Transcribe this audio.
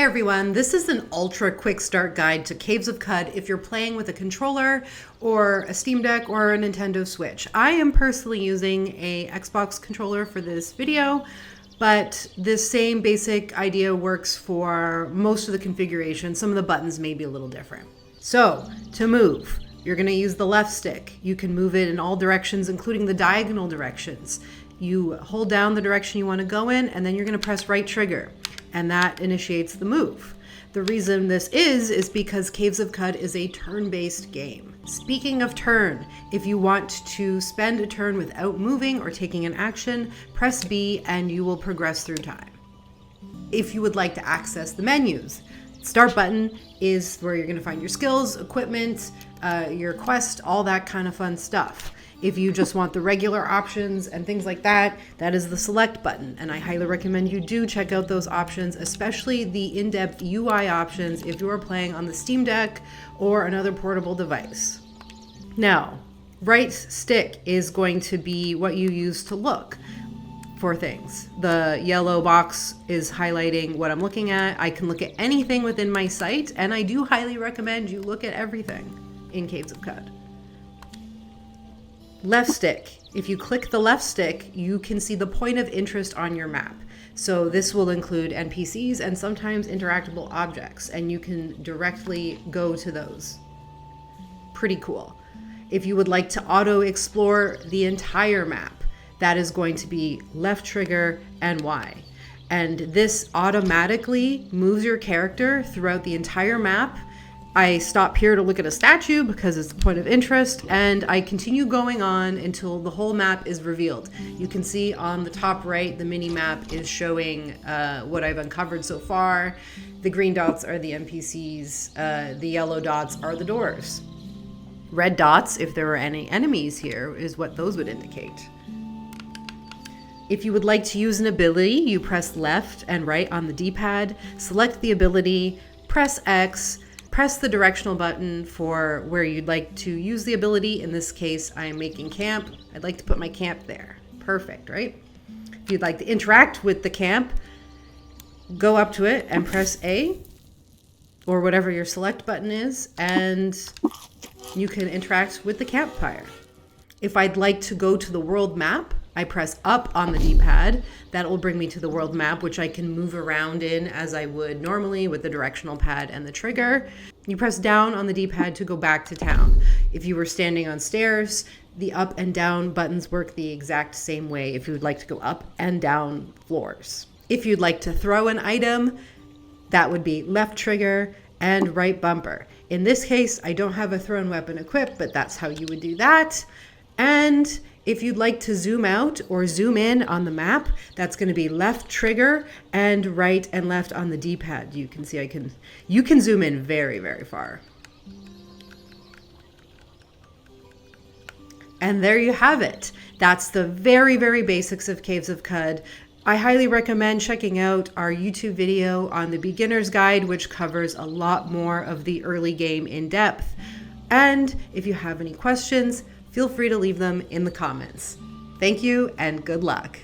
Hey everyone, this is an ultra quick start guide to Caves of Cud if you're playing with a controller or a Steam Deck or a Nintendo Switch. I am personally using a Xbox controller for this video, but this same basic idea works for most of the configuration. Some of the buttons may be a little different. So, to move, you're going to use the left stick. You can move it in all directions, including the diagonal directions. You hold down the direction you want to go in, and then you're going to press right trigger, and that initiates the move. The reason this is because Caves of Cud is a turn-based game. Speaking of turn, if you want to spend a turn without moving or taking an action, press B and you will progress through time. If you would like to access the menus, start button is where you're going to find your skills, equipment, your quest, all that kind of fun stuff. If you just want the regular options and things like that, that is the select button. And I highly recommend you do check out those options, especially the in-depth UI options if you are playing on the Steam Deck or another portable device. Now, right stick is going to be what you use to look for things. The yellow box is highlighting what I'm looking at. I can look at anything within my sight, and I do highly recommend you look at everything in Caves of Cud. Left stick. If you click the left stick, you can see the point of interest on your map. So this will include NPCs and sometimes interactable objects, and you can directly go to those. Pretty cool. If you would like to auto-explore the entire map, that is going to be left trigger and Y. And this automatically moves your character throughout the entire map. I stop here to look at a statue because it's the point of interest, and I continue going on until the whole map is revealed. You can see on the top right, the mini map is showing what I've uncovered so far. The green dots are the NPCs, the yellow dots are the doors. Red dots, if there are any enemies here, is what those would indicate. If you would like to use an ability, you press left and right on the D-pad, select the ability, press X, press the directional button for where you'd like to use the ability. In this case, I am making camp. I'd like to put my camp there. Perfect, right? If you'd like to interact with the camp, go up to it and press A or whatever your select button is, and you can interact with the campfire. If I'd like to go to the world map, I press up on the D-pad. That will bring me to the world map, which I can move around in as I would normally with the directional pad and the trigger. You press down on the D-pad to go back to town. If you were standing on stairs, the up and down buttons work the exact same way if you would like to go up and down floors. If you'd like to throw an item, that would be left trigger and right bumper. In this case, I don't have a thrown weapon equipped, but that's how you would do that. And if you'd like to zoom out or zoom in on the map, that's going to be left trigger and right and left on the D-pad. You can see you can zoom in very, very far. And there you have it. That's the very, very basics of Caves of Cud. I highly recommend checking out our YouTube video on the beginner's guide, which covers a lot more of the early game in depth. And if you have any questions, feel free to leave them in the comments. Thank you and good luck.